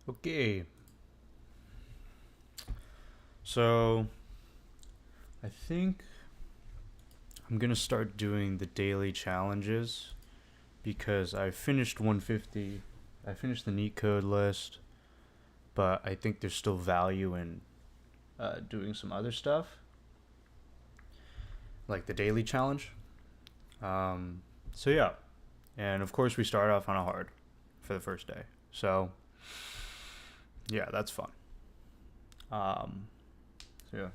Okay. So, I think I'm gonna start doing the daily challenges because I finished 150. I finished the Leetcode list, but I think there's still value in doing some other stuff, like the daily challenge. So yeah, and of course we start off on a hard for the first day. So yeah, that's fun. So yeah.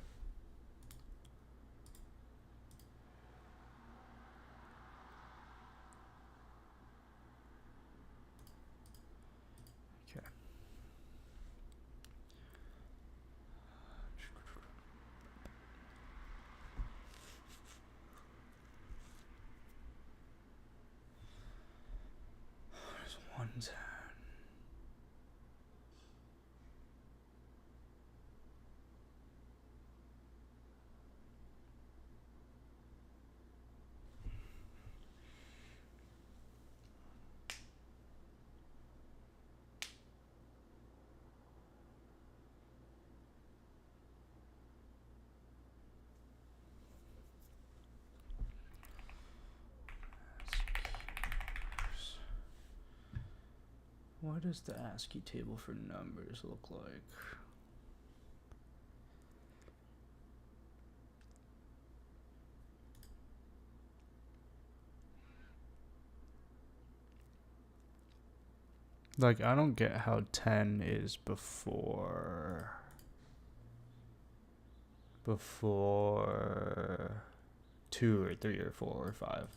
Okay. There's one. What does the ASCII table for numbers look like? Like, I don't get how 10 is before 2 or 3 or 4 or 5.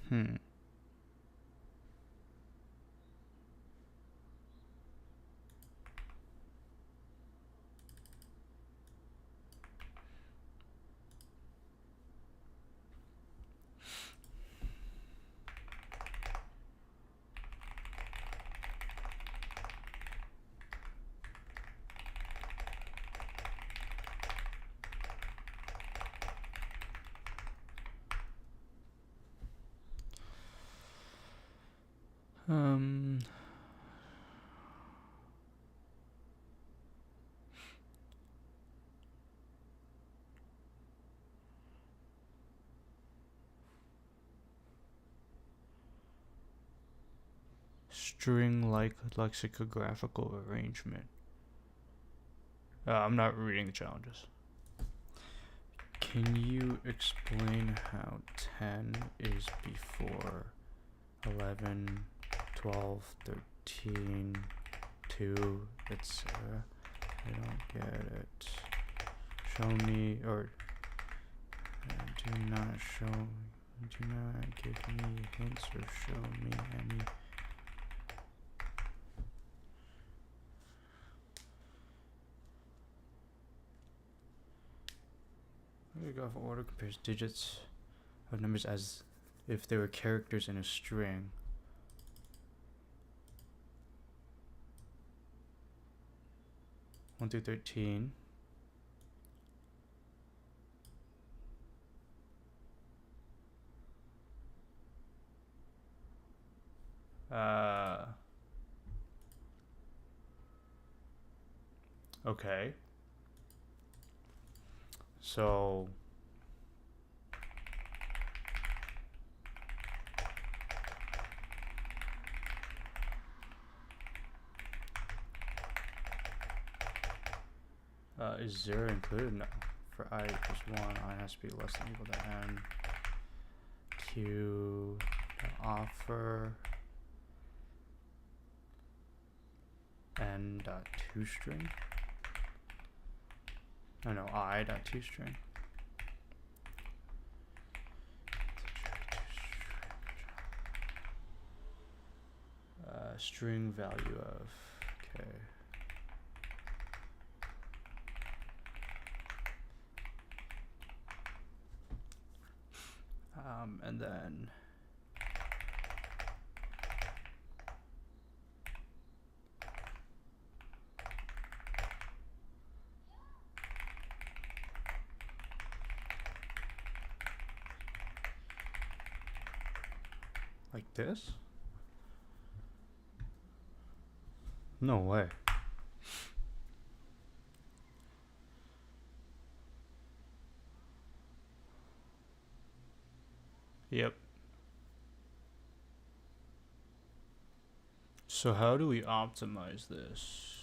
Hmm. Um. String-like lexicographical arrangement. I'm not reading the challenges. Can you explain how 10 is before 11, 12, 13, 2, etc.? I don't get it. Show me, or do not give me hints or show me any. Paragraph order compares digits of numbers as if they were characters in a string. One through 13. Okay. So is 0 included? No. for I equals 1, I has to be less than or equal to n. Q offer n dot toString. Oh no, I dot toString. String value of, okay. And then like this? No way. Yep. So how do we optimize this?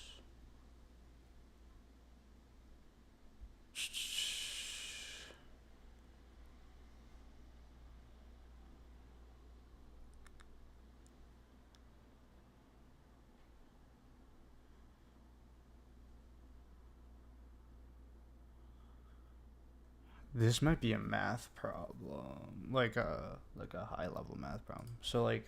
This might be a math problem, like a high level math problem. So like,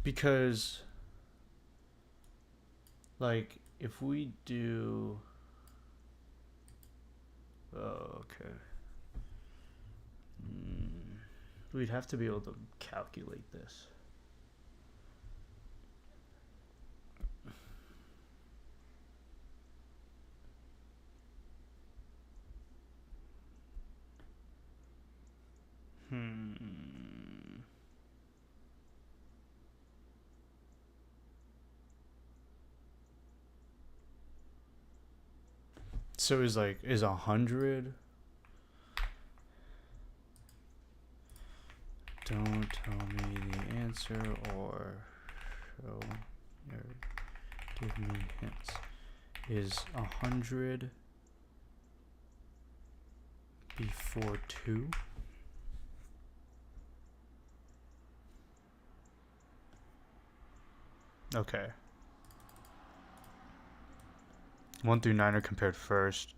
because like if we do, oh, okay, we'd have to be able to calculate this. So is 100? Don't tell me the answer or show or give me hints. Is 100 before 2? Okay. 1 through 9 are compared first.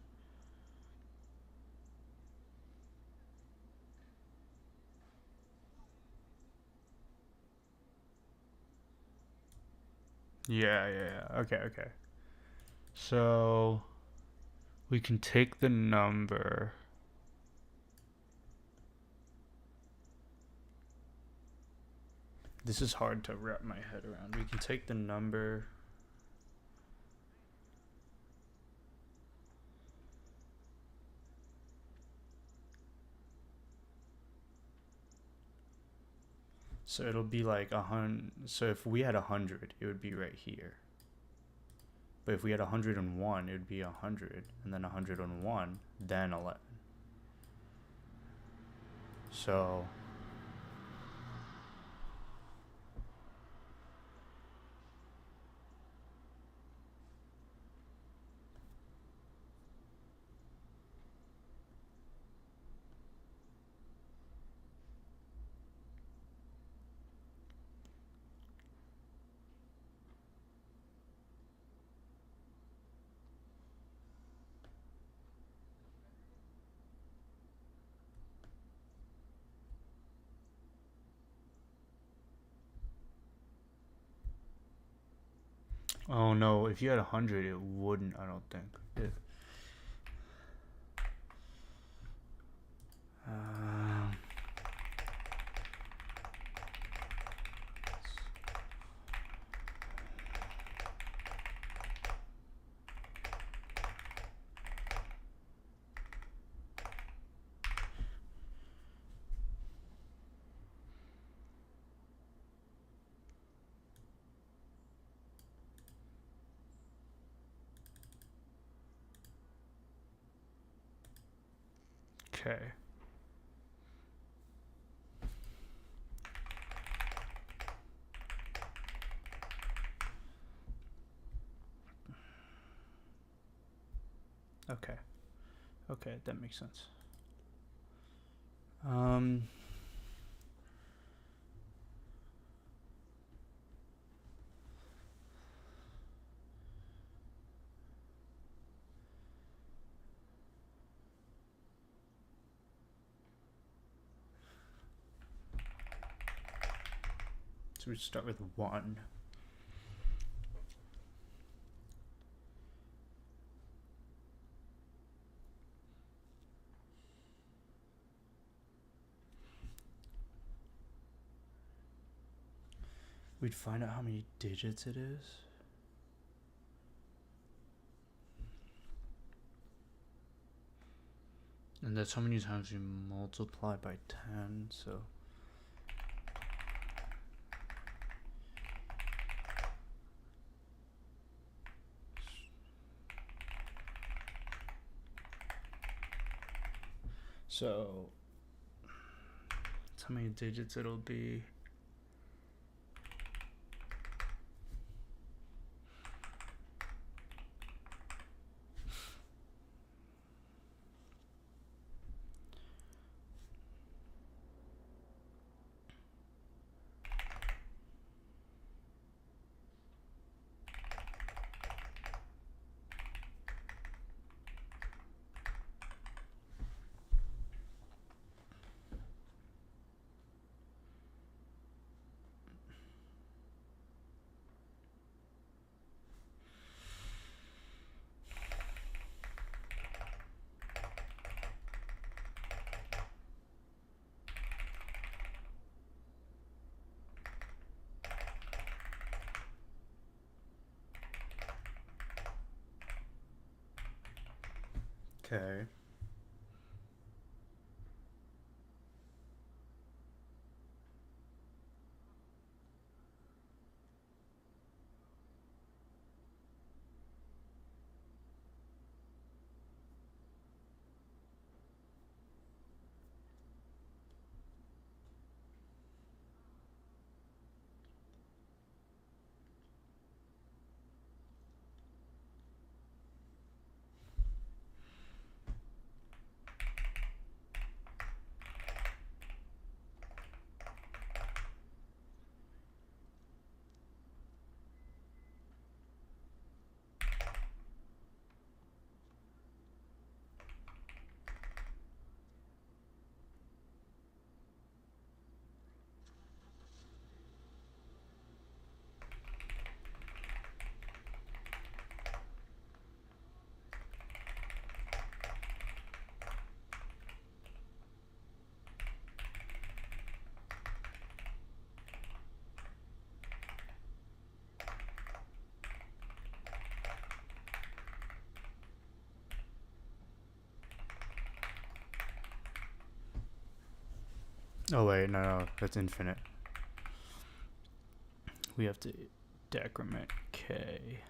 Yeah. Okay. So we can take the number. This is hard to wrap my head around. We can take the number. So it'll be like 100. So if we had 100, it would be right here. But if we had 101, it would be 100, and then 101, then 11. So oh no, if you had 100, it wouldn't, I don't think. Okay. Okay. Okay, that makes sense. So we start with 1. We'd find out how many digits it is. And that's how many times we multiply by 10, so... So, that's how many digits it'll be. Okay. Oh wait, no, that's infinite. We have to decrement k.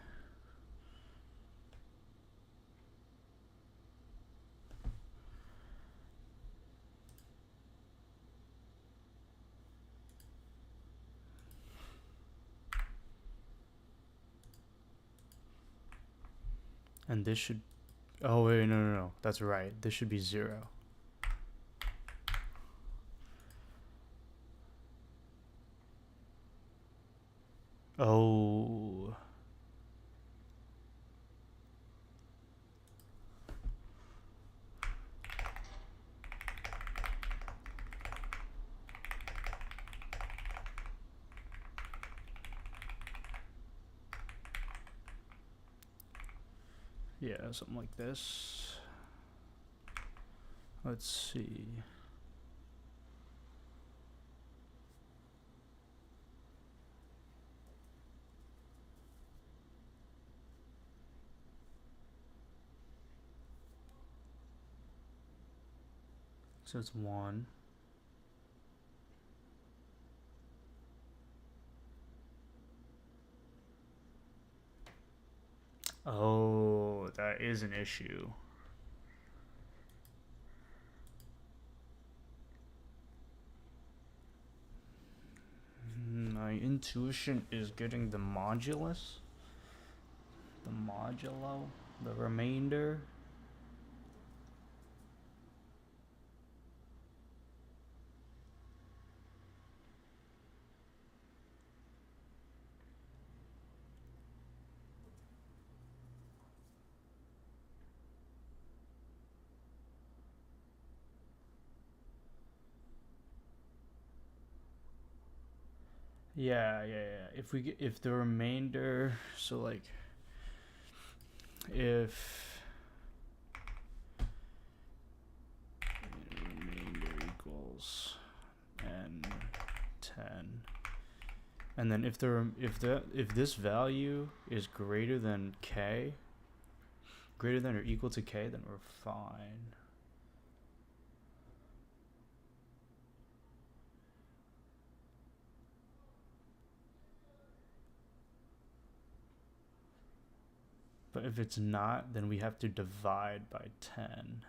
And this should... Oh wait, no, that's right. This should be 0. Oh. Yeah, something like this. Let's see. So it's 1. Oh, that is an issue. intuition is getting the modulus, the modulo, the remainder. Yeah. If the remainder, so like if remainder equals n10, and then if this value is greater than k, greater than or equal to k, then we're fine. But if it's not, then we have to divide by 10.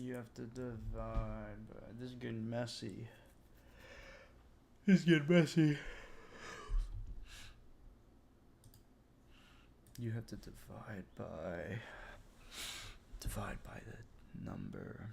You have to divide by, this is getting messy. This is getting messy. You have to divide by the number.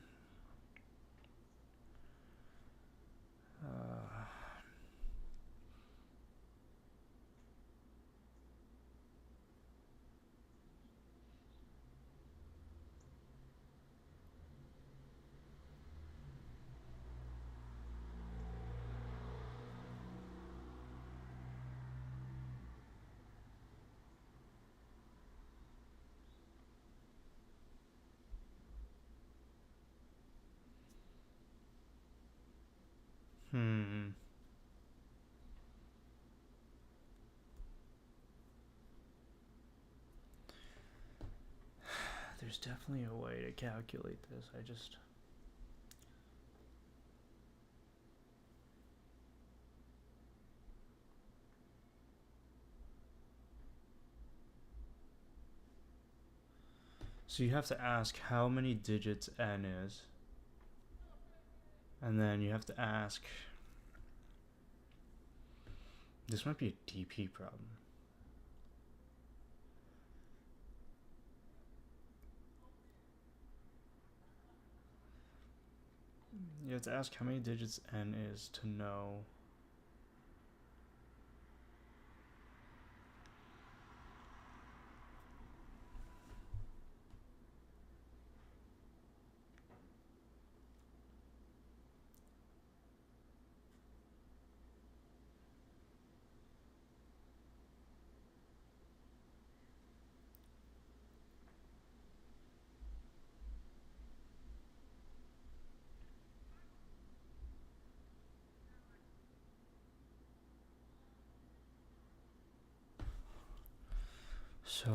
There's definitely a way to calculate this. So you have to ask how many digits n is. And then you have to ask, this might be a DP problem. You have to ask how many digits n is to know. So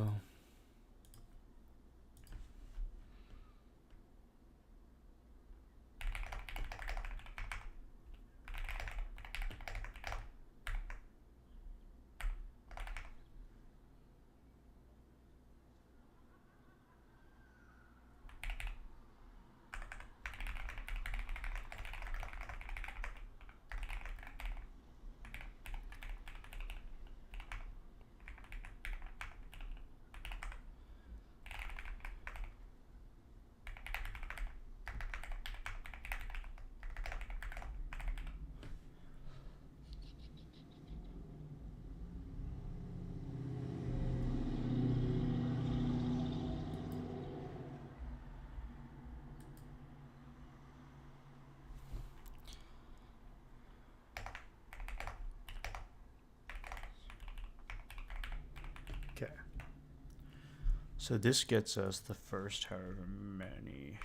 So this gets us the first however many.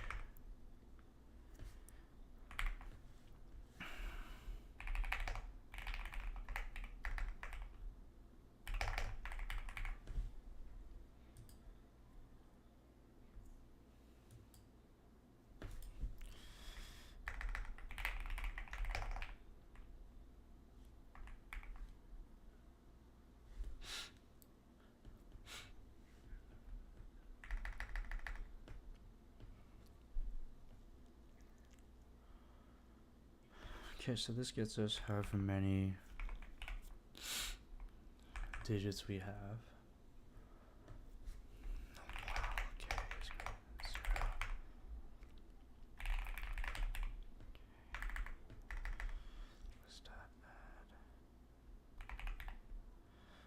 Okay, so this gets us however many digits we have.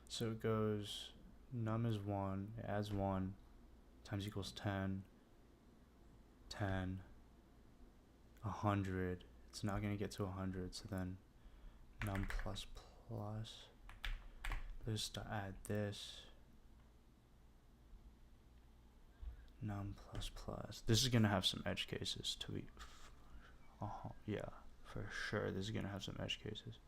So it goes, num is 1, it adds 1, times equals 10, 10, 100. It's not going to get to 100, so then num plus plus. Let's to add this. Num plus plus. This is going to have some edge cases to be. Yeah, for sure. This is going to have some edge cases.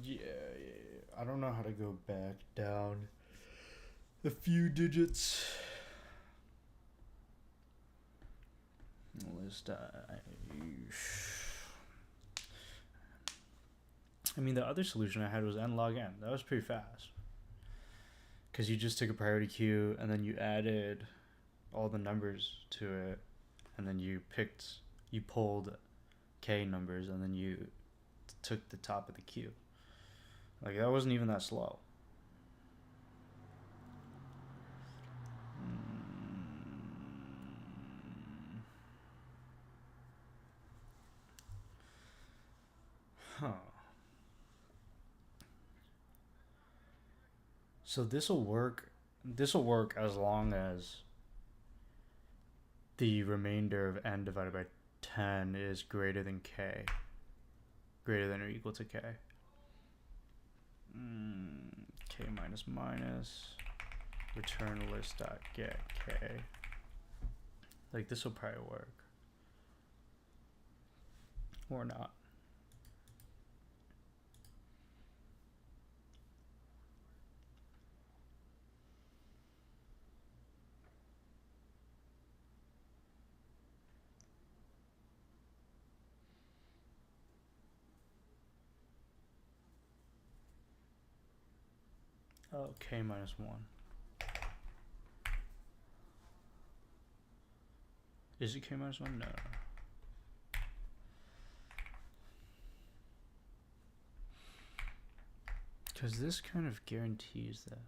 Yeah, I don't know how to go back down a few digits. I mean, the other solution I had was n log n. That was pretty fast. Because you just took a priority queue and then you added all the numbers to it, and then you pulled k numbers, and then you took the top of the queue. Like, that wasn't even that slow. Huh. So this'll work as long as the remainder of n divided by 10 is greater than k. Greater than or equal to k. K minus minus. Return list dot get k. Like, this will probably work. Or not. Oh, k minus 1. Is it k minus 1? No. Because this kind of guarantees that.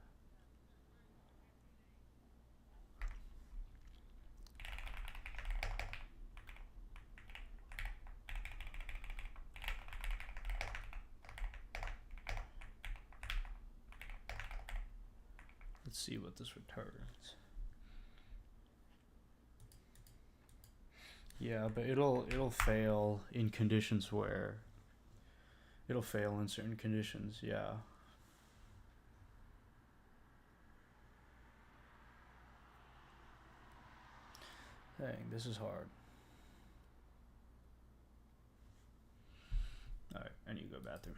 Let's see what this returns. Yeah, but it'll fail in conditions where it'll fail in certain conditions. Yeah. Dang, this is hard. Alright, I need to go bathroom.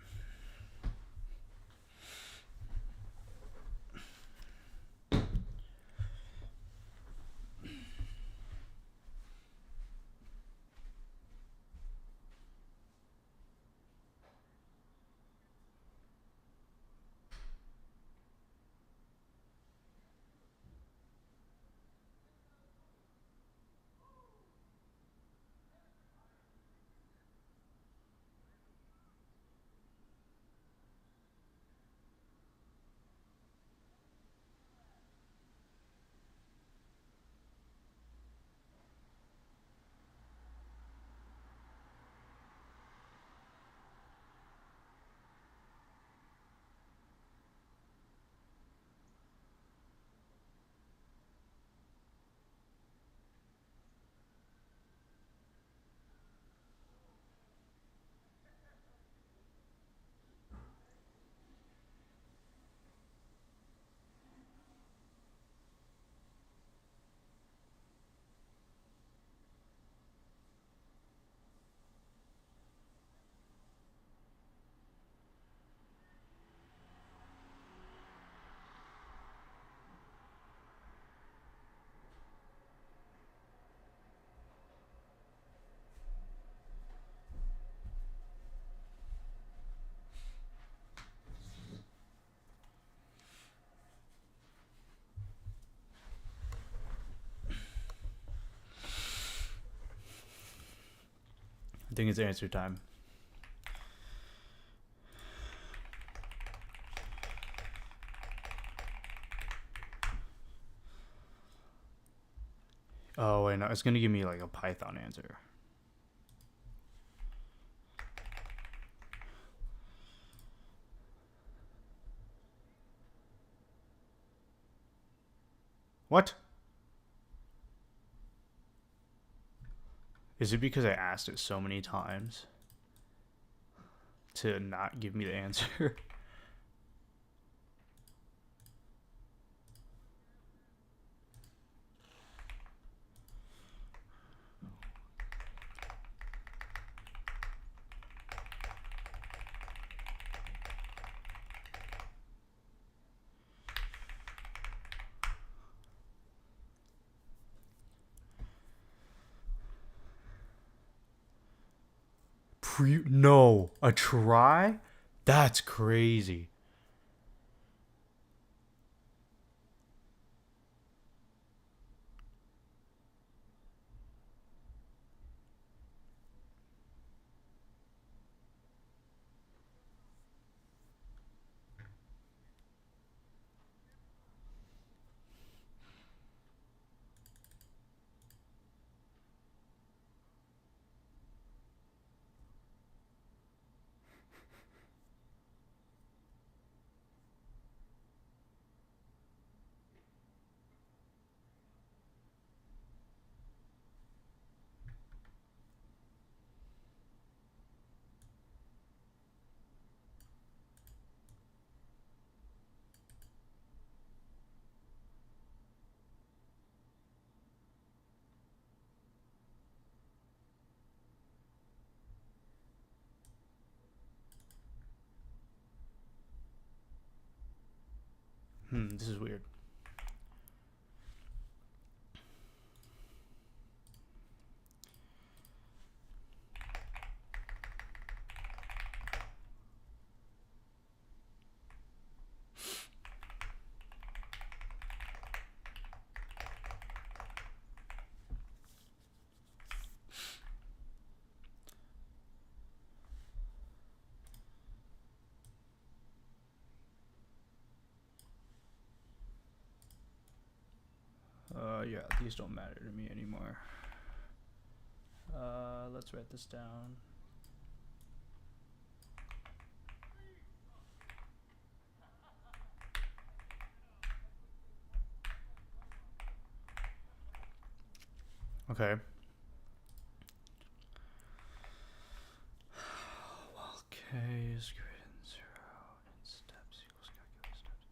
think it's answer time. Oh, wait, no. It's going to give me like a Python answer. What? Is it because I asked it so many times to not give me the answer? No, a try? That's crazy. This is weird. Yeah, these don't matter to me anymore. Let's write this down. Okay. Well, k is greater than 0 and steps equals calculate steps.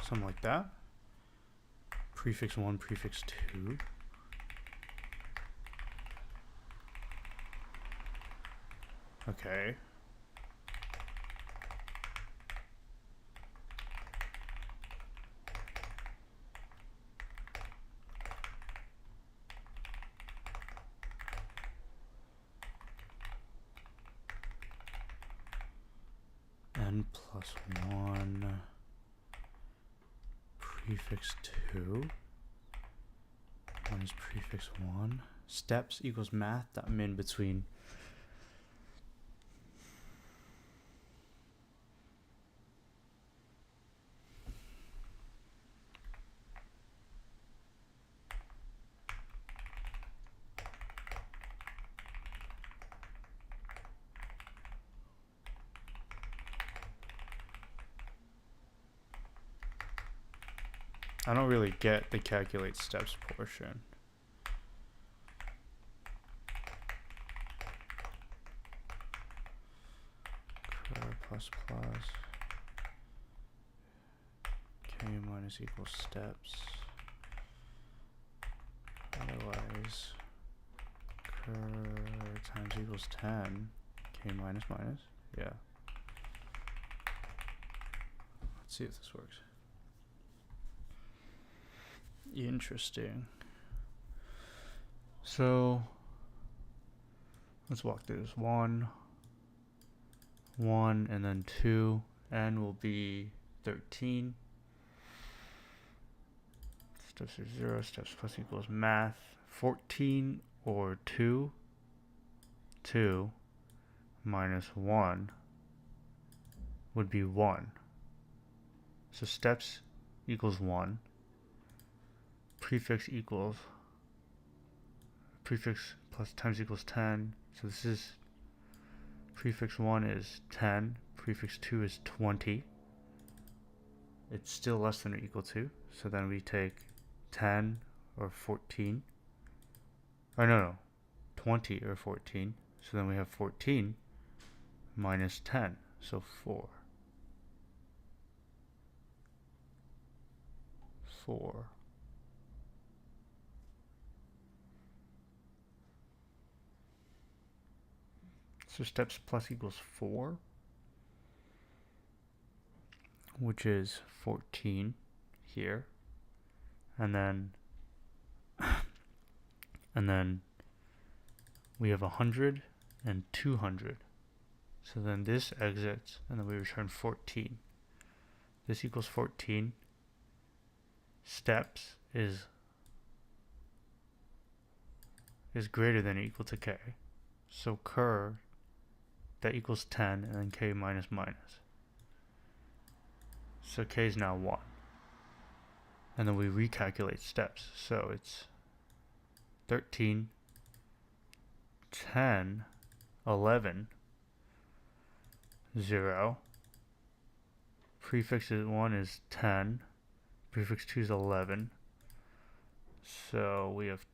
Something like that. Prefix 1, prefix 2. Okay. N plus 1. Prefix 2 minus prefix 1. Steps equals math. That I'm in between. I don't really get the calculate steps portion. Plus plus k minus equals steps. Otherwise, cur times equals 10. K minus minus. Yeah. Let's see if this works. Interesting. So let's walk through this. 1, 1, and then 2. N will be 13. Steps are 0. Steps plus equals math. 14 or 2. 2 minus 1 would be 1. So steps equals 1. Prefix plus times equals 10. So this is prefix 1 is 10. Prefix 2 is 20. It's still less than or equal to. So then we take 10 or 14. Oh, no. 20 or 14. So then we have 14 minus 10. So 4. 4. So steps plus equals 4, which is 14 here, and then we have 100 and 200. So then this exits, and then we return 14. This equals 14. Steps is greater than or equal to k. So cur, that equals 10, and then k minus minus. So k is now 1. And then we recalculate steps. So it's 13, 10, 11, 0. Prefix 1 is 10. Prefix 2 is 11. So we have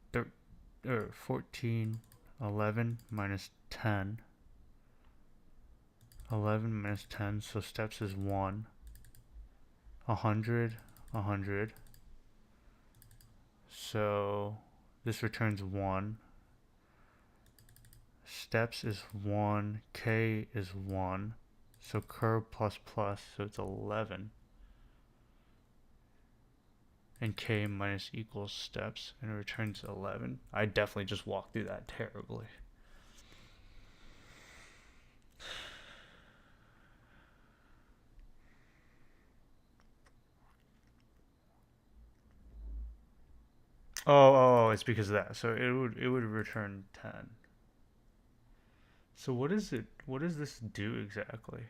14, 11 minus 10. 11 minus 10, so steps is 1. 100, 100. So this returns 1. Steps is 1. K is 1. So cur plus plus, so it's 11. And k minus equals steps, and it returns 11. I definitely just walked through that terribly. Oh, it's because of that. So it would return 10. So what does this do exactly?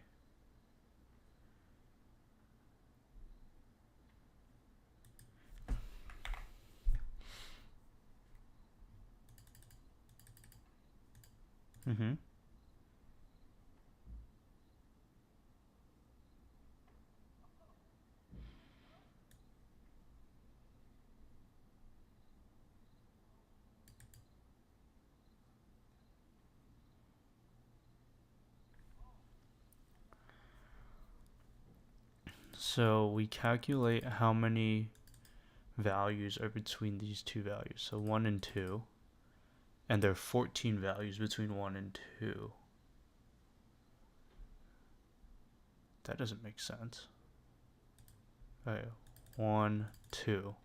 So we calculate how many values are between these two values. So 1 and 2. And there are 14 values between 1 and 2. That doesn't make sense. Okay, 1, 2,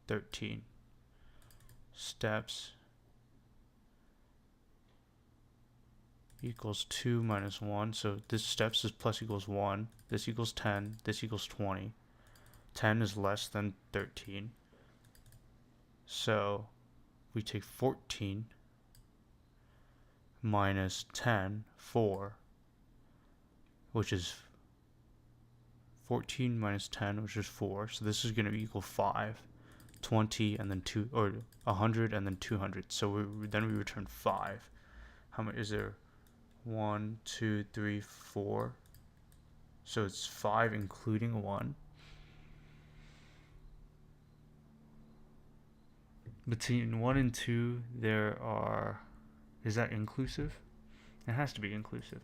13. Steps equals 2 minus 1. So this steps is plus equals 1. This equals 10. This equals 20. 10 is less than 13. So we take 14 minus 10, 4, which is 14 minus 10, which is 4. So this is going to equal 5. 20 and then 2, or 100 and then 200. So then we return 5. How much is there? 1, 2, 3, 4. So it's 5 including 1. Between 1 and 2, there are... Is that inclusive? It has to be inclusive.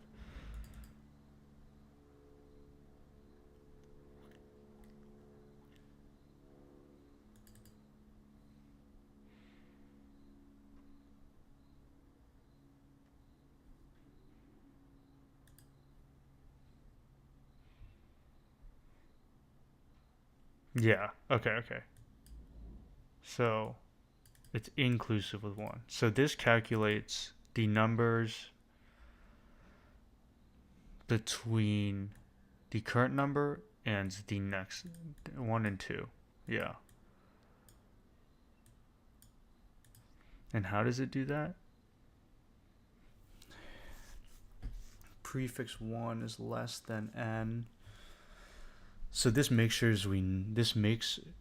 Yeah. Okay. So it's inclusive with 1. So this calculates the numbers between the current number and the next 1 and 2. Yeah. And how does it do that? Prefix 1 is less than n. So this makes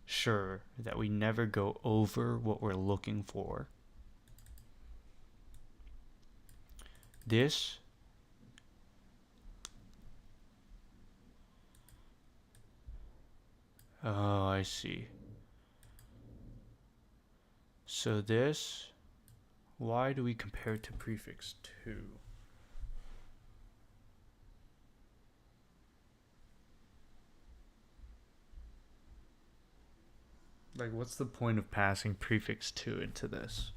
sure that we never go over what we're looking for. This Oh, I see. So this, why do we compare it to prefix 2? Like, what's the point of passing prefix 2 into this?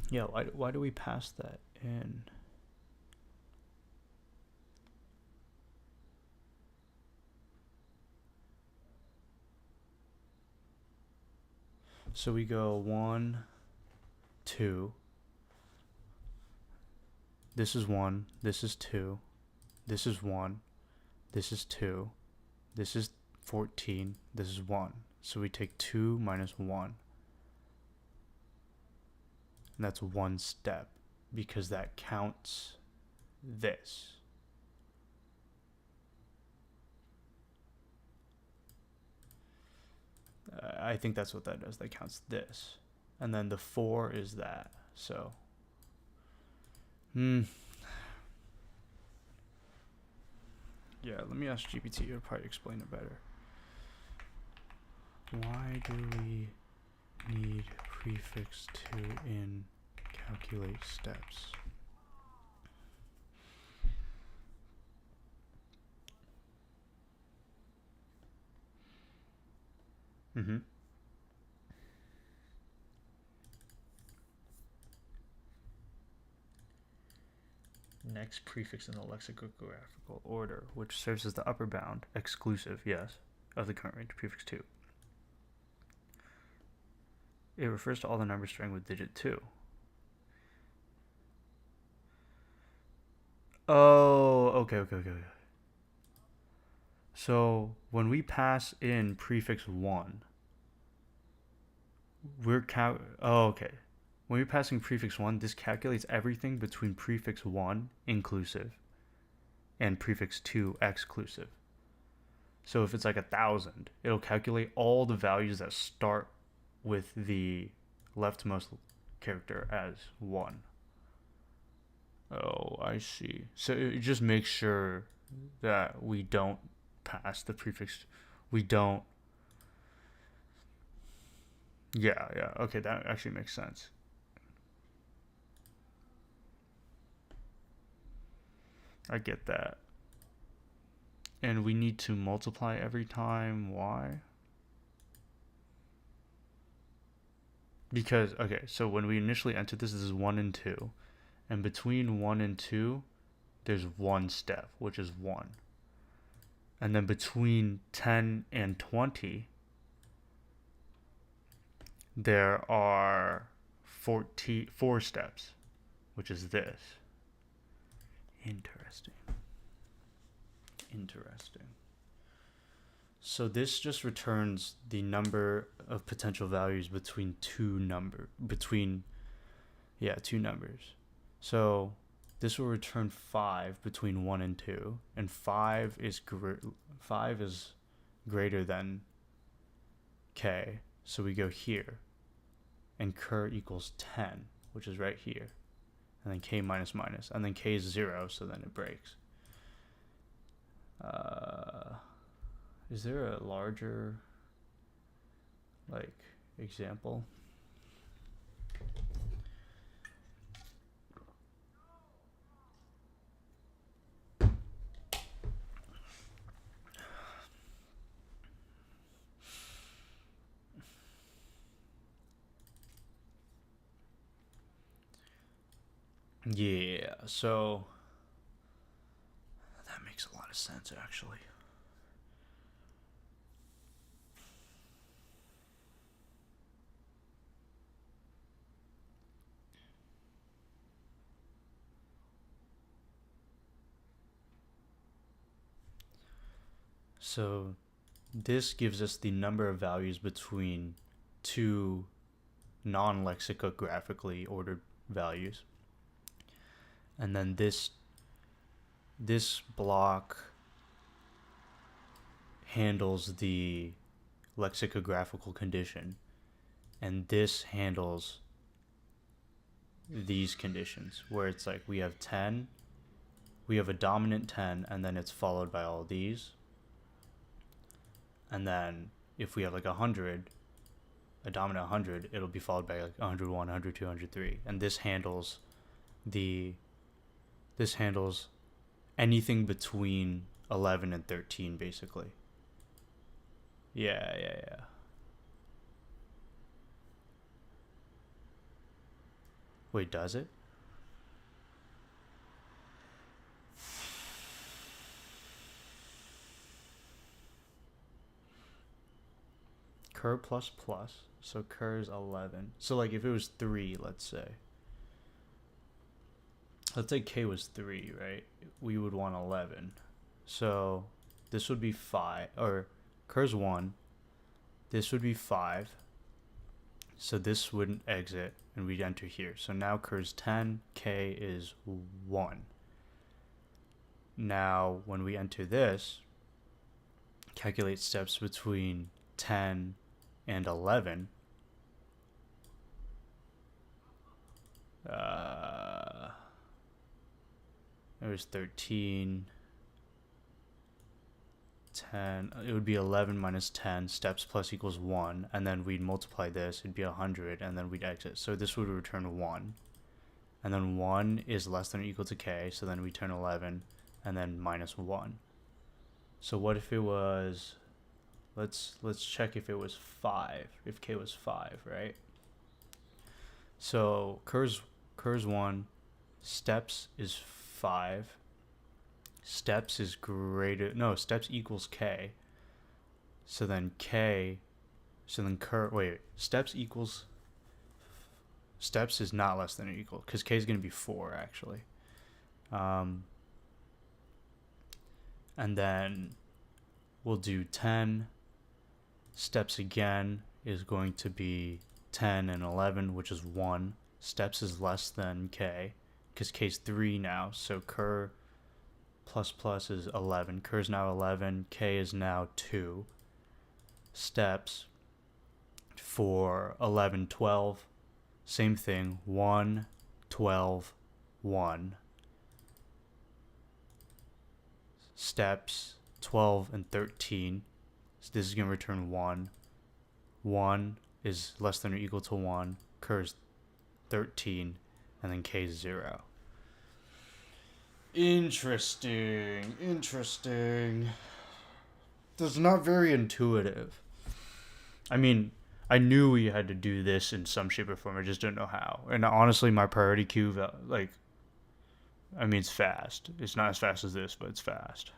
Yeah, why do we pass that in? So we go 1, 2. This is 1. This is 2. This is 1. This is 2. This is 14. This is 1. So we take 2 minus 1. And that's 1 step because that counts this. I think that's what that does. That counts this. And then the 4 is that. So. Yeah, let me ask GPT. It'll probably explain it better. Why do we need prefix 2 in calculate steps? Next prefix in the lexicographical order, which serves as the upper bound, exclusive, yes, of the current range, prefix 2. It refers to all the numbers starting with digit 2. Oh, okay. So when we pass in prefix 1, okay. When we're passing prefix 1, this calculates everything between prefix 1, inclusive, and prefix 2, exclusive. So if it's like 1,000, it'll calculate all the values that start with the leftmost character as 1. Oh, I see. So it just makes sure that we don't pass the prefix. We don't. Yeah. Okay, that actually makes sense. I get that. And we need to multiply every time. Why? Because, okay, so when we initially enter this is 1 and 2. And between 1 and 2, there's 1 step, which is 1. And then between 10 and 20, there are 4 steps, which is this. Interesting. So this just returns the number of potential values between two numbers. So this will return 5 between 1 and 2, and 5 is greater than k. So we go here, and cur equals 10, which is right here, and then k minus, and then k is 0, so then it breaks. Is there a larger example? Yeah, so that makes a lot of sense actually. So this gives us the number of values between two non-lexicographically ordered values. And then this block handles the lexicographical condition, and this handles these conditions where it's like we have 10, we have a dominant 10, and then it's followed by all these. And then if we have like 100, a dominant 100, it'll be followed by like 101, 102, 103. And this handles anything between 11 and 13 basically. Yeah. Wait, does it? Cur plus plus. So cur is 11. So like if it was 3, let's say k was 3, right? We would want 11. So this would be 5. Or cur's 1. This would be 5. So this wouldn't exit, and we'd enter here. So now cur's 10. K is 1. Now when we enter this, calculate steps between 10 and 11. It was 13, 10. It would be 11 minus 10. Steps plus equals 1. And then we'd multiply this. It'd be 100. And then we'd exit. So this would return 1. And then 1 is less than or equal to k. So then we turn 11. And then minus 1. So what if it was... Let's check if it was 5. If k was 5, right? So cur's 1. Steps is 5. Steps is greater... No, steps equals k. So then k... So then steps equals... Steps is not less than or equal, because k is going to be 4, actually. And then we'll do 10. Steps again is going to be 10 and 11, which is 1. Steps is less than k, because k is 3 now, so cur plus plus is 11. Cur is now 11. K is now 2. Steps for 11, 12. Same thing. 1, 12, 1. Steps 12 and 13. So this is going to return 1. 1 is less than or equal to 1. Cur is 13. And then k is 0. Interesting. That's not very intuitive. I mean, I knew we had to do this in some shape or form. I just didn't know how. And honestly, my priority queue, it's fast. It's not as fast as this, but it's fast.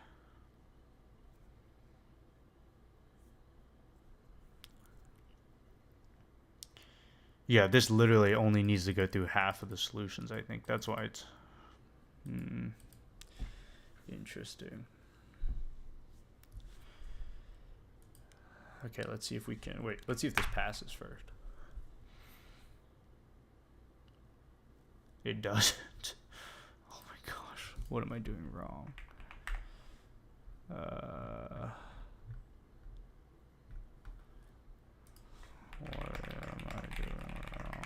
Yeah, this literally only needs to go through half of the solutions, I think. That's why it's... Interesting. Okay, let's see if we can... Wait, let's see if this passes first. It doesn't. Oh my gosh. What am I doing wrong? What am I doing wrong?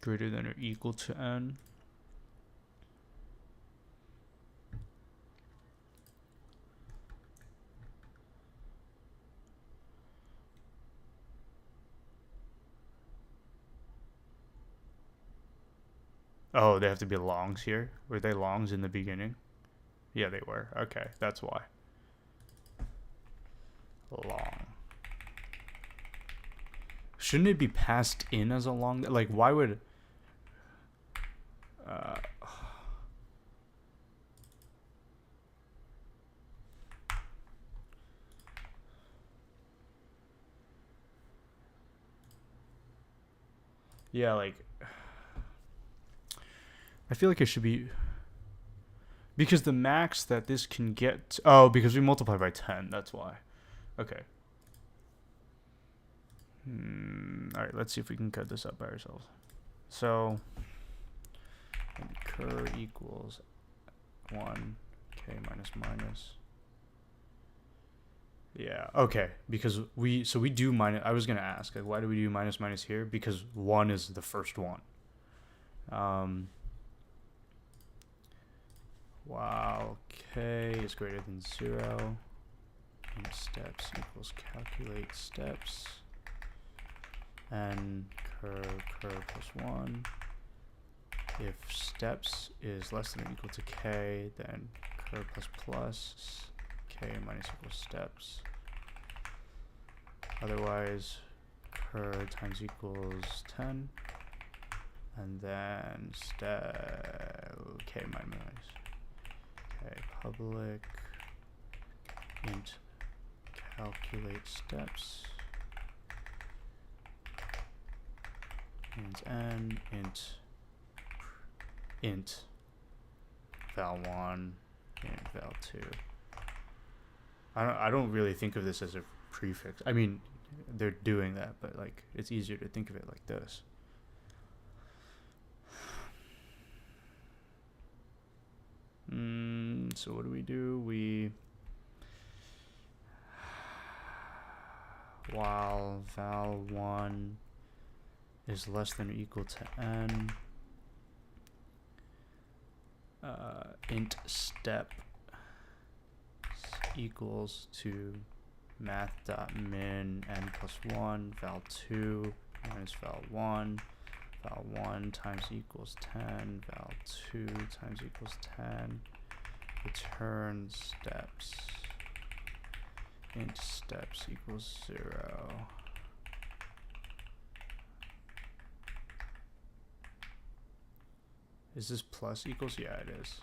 Greater than or equal to n. Oh, they have to be longs here? Were they longs in the beginning? Yeah, they were. Okay, that's why. Long. Shouldn't it be passed in as a long? Like, why would? Uh, yeah, like I feel like it should be because the max that this can get. Oh, because we multiply by 10. That's why. Okay. All right. Let's see if we can cut this up by ourselves. So cur equals 1 k minus minus. Yeah. Okay. Because we do minus. I was gonna ask, like, why do we do minus minus here? Because 1 is the first one. While k is greater than 0, and steps equals calculate steps, and cur plus 1. If steps is less than or equal to k, then cur plus k minus equals steps. Otherwise, cur times equals 10, and then k minus. Okay, public int calculate steps, int n, int val1, int val2. I don't really think of this as a prefix. I mean, they're doing that, but like it's easier to think of it like this. So what do? While val1 is less than or equal to n, int step equals to math.min n plus 1, val2 minus val1, val1 times equals 10, val2 times equals 10, return steps, int steps equals 0. Is this plus equals? Yeah, it is.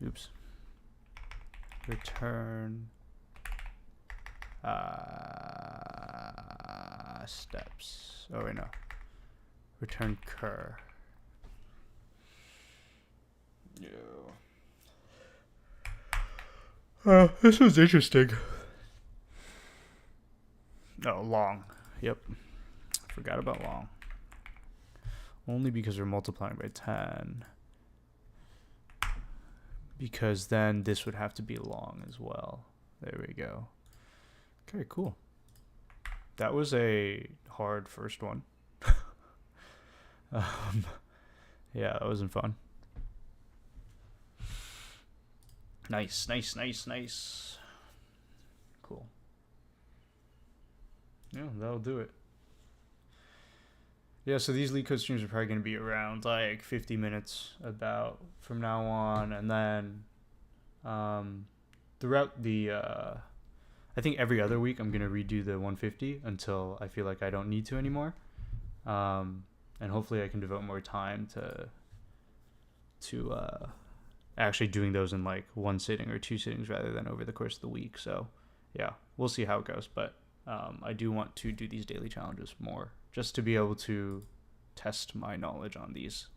Oops. Return steps. Oh wait, no. Return cur. Yeah. This was interesting. Oh, long. Yep. Forgot about long. Only because we're multiplying by 10. Because then this would have to be long as well. There we go. Okay, cool. That was a hard first one. Yeah, that wasn't fun. Nice. Cool. Yeah, that'll do it. Yeah, so these Leetcode streams are probably going to be around like 50 minutes about from now on, and then throughout the I think every other week I'm going to redo the 150 until I feel like I don't need to anymore, and hopefully I can devote more time to actually doing those in like one sitting or two sittings rather than over the course of the week. So yeah, we'll see how it goes, but I do want to do these daily challenges more, just to be able to test my knowledge on these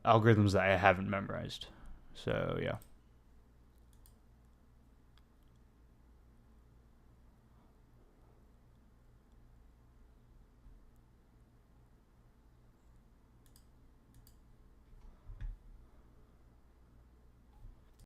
algorithms that I haven't memorized. So yeah.